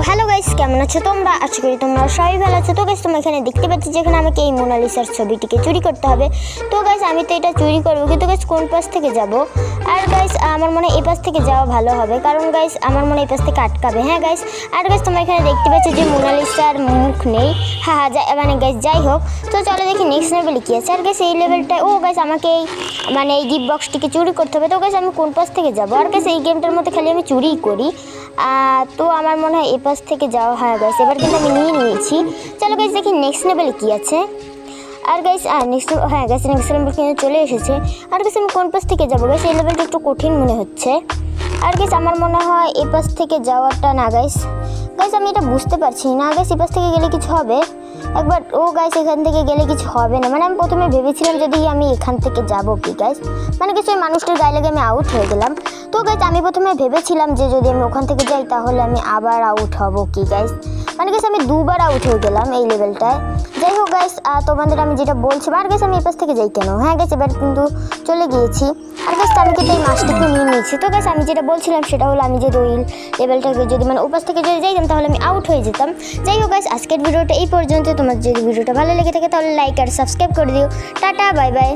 Hello guys, কেমন আছো তোমরা? আশা করি তোমরা সবাই ভালো আছো। তো গাইস, তোমরা এখানে দেখতে পাচ্ছ যে এখানে আমাকে এই মোনালিসার ছবিটিকে চুরি করতে হবে। তো গাইস, আমি তো এটা চুরি করবো, কিন্তু গাইস কোন পাশ থেকে যাব? আর গাইস আমার মনে হয় এই পাশ থেকে যাওয়া ভালো হবে, কারণ গাইস আমার মনে হয় এই পাশ থেকে আটকাবে। হ্যাঁ গাইস, আর গাইস তোমরা এখানে দেখতে পাচ্ছ যে মোনালিসার মুখ নেই। হ্যাঁ মানে গাইস যাই হোক, তো চলো দেখি নেক্সট লেভেলে কী আছে। আর গাইস এই লেভেলটায় গাইস আমাকে এই গিফট বক্সটিকে চুরি করতে হবে। তো গাইস আমি কোন পাশ থেকে যাব? আর গাইস এই গেমটার মধ্যে খালি আমি চুরিই করি। তো আমার মনে হয় এই পাশ থেকে যাওয়া হয় গাইস। এবার কিন্তু আমি নিয়েছি। চলো গাইস দেখি নেক্সট লেভেলে কী আছে। আর গাইস নেক্সট লেভেল কিন্তু চলে এসেছে। আর গাইস আমি কোন পাশ থেকে যাবো? গাইস এই লেভেলটা একটু কঠিন মনে হচ্ছে। আর গাইস আমার মনে হয় এই পাশ থেকে যাওয়াটা না গাইস আমি এটা বুঝতে পারছি না। গাইস এই পাশ থেকে গেলে কিছু হবে একবার। গাইস এখান থেকে গেলে কিছু হবে না। আমি প্রথমে ভেবেছিলাম যদি আমি এখান থেকে যাবো কি গাইস, কিছু ওই মানুষটার গায়ে লেগে আমি আউট হয়ে গেলাম। তো গাইস আমি প্রথমে ভেবেছিলাম যে যদি আমি ওখান থেকে যাই তাহলে আমি আবার আউট হব কি গাইস। আমি দুবার আউট হয়ে গেলাম এই লেভেলটায়। যাই হোক গাইস, তোমাদের আমি যেটা বলছি, আর গাইস আমি এই পাশ থেকে যাই কেন? হ্যাঁ গাইস এবার কিন্তু চলে গিয়েছি। আর গাইস আমি কিন্তু এই মাছটাকে নিয়ে নিয়েছি। তো গাইস আমি যেটা বলছিলাম সেটা হলো, আমি যদি ওই লেভেলটাকে যদি ও পাশ থেকে যদি যাইতাম তাহলে আমি আউট হয়ে যেতাম। যাই হোক গাইস, আজকের ভিডিওটা এই পর্যন্ত। তোমার যদি ভিডিওটা ভালো লেগে থাকে তাহলে লাইক আর সাবস্ক্রাইব করে দিও। Tata, bye bye.